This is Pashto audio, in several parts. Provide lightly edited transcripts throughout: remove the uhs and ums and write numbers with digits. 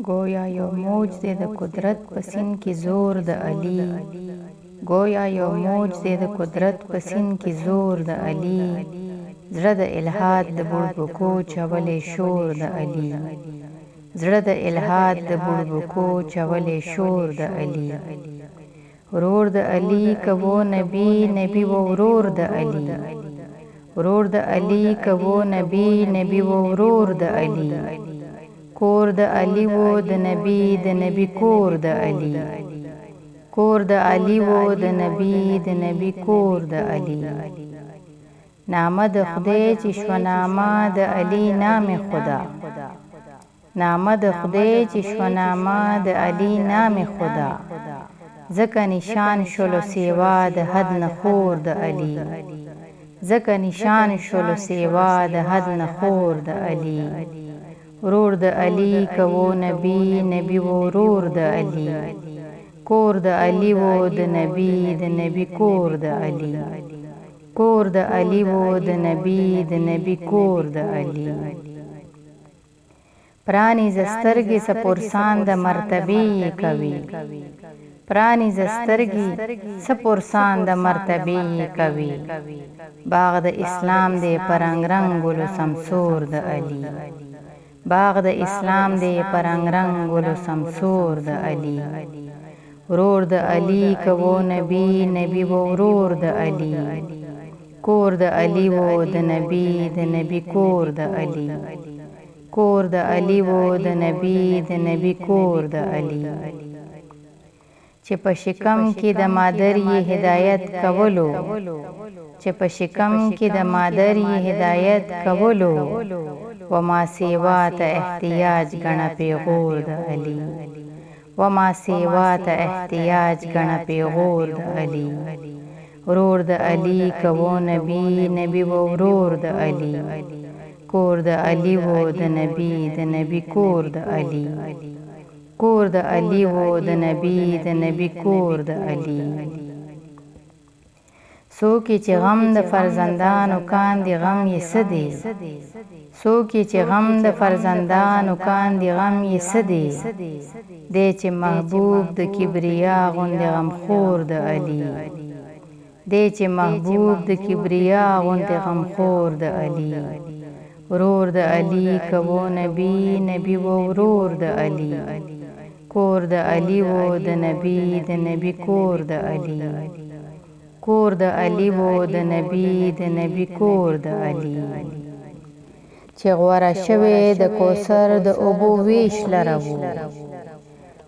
گویا یو موج دی د قدرت په سیند کې زور د علي. گویا یو موج دی د قدرت په سیند کې زور د علي. زړه د الحاد د بړبکو چولې شور د علي. زړه د الحاد د بړبکو چولې شور د علي. ورور د علي کبو نبی نبی و ورور د علي. ورور د علي کبو نبی نبی و ورور د علي. کور د علي و د نبی کور د علي. کور د علي و د نبی کور د علي. نامه د خدای چې شوه نامه د علي نام خدا. نامه د خدای چې شوه نامه د علي نام خدا. ځکه نشان شولو سیوا د حد نه خور د علي. ځکه نشان شولو سیوا د حد نه خور د علي. ورور د علي کوو نبی و ورور د علي. کور د علي و د نبی کور د علي. کور د علي و د نبی کور د علي. پرانی زسترګي سپورسان د مرتبه کوي. پرانی زسترګي سپورسان د مرتبه کوي. باغ د اسلام دی پرنګ رنگ ګلو سمسور د علي. باغ د اسلام دی پرنګ رنگ ګلو سمسور د علي. ورور د علي کوو نبی و ورور د علي. کور د علي و د نبی کور د علي. کور د علي و د نبی کور د علي. چې په شکم کې د مادر یې هدایت کولو. چې په شکم کې د مادر یې هدایت کولو. وما سیوا ته احتیاج ګڼه پیغور د علي. وما سیوا ته احتیاج ګڼه پیغور د علي. ورور د علي کوو نبی و ورور د علي. کور د علي و د نبی کور د علي. کور د علي و د نبی کور د علي. څوک چې غم د فرزندانو کاندي غم یې څه دی. څوک چې غم د فرزندانو کاندي غم یې څه دی. دی چې محبوب د کبریا غوندې غمخور د علي. دی چې محبوب د کبریا غوندې غمخور د علي. ورور د علي کوو نبی و ورور د علي. کور د علي و د نبی کور د علي. کور د علي و د نبی کور د علي. چې غوره شوی د کوثر د اوبو ویش لره وو.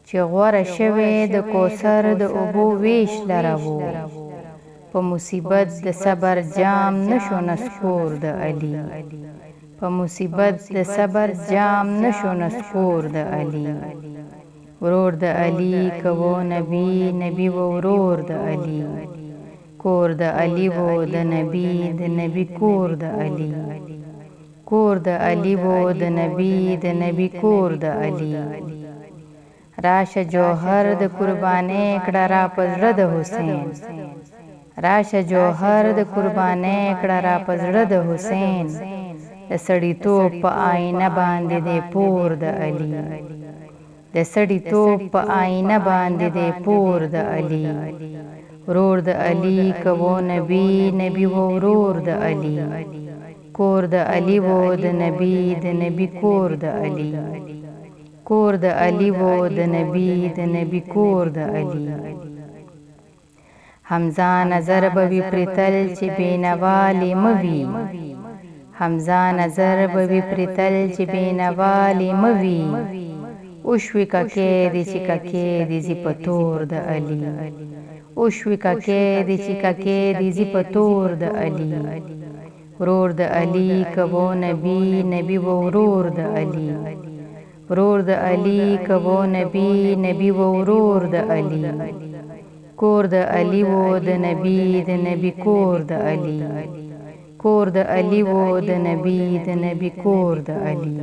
چې غوره شوی د کوثر د اوبو ویش لره وو. په مصیبت د صبر جام نشو نسکور د علي. په مصیبت د صبر جام نشو نسکور د علي. ورور د علي کوو نبی و ورور د علي. کور د علي و د نبی کور د علي. کور د علي و د نبی کور د علي. راشه جوهر د قربانې کړه را په زړه د حسین. راشه جوهر د قربانې کړه را په زړه د حسین. د سړیتوب په آینه باندې دی پور د علي. د سړیتوب په آینه باندې دی پور د علي. ورور د علي کوو نبی و ورور د علي. کور د علي و د نبی کور د علي. کور د علي و د نبی کور د علي. حمزه نظر به وي پرتل چې بینوالی موي. حمزه نظر به وي پرتل چې بینوالی موي. اوشوي ککې دي چې ککې دي زی په تور د علي. اوشوي ککې دي چې ککې دي زی په تور د علي. ورور د علي کوو نبی و ورور د علي. ورور د علي کوو نبی و ورور د علي. کور د علي و د نبی کور د علي. کور د علي و د نبی کور د علي.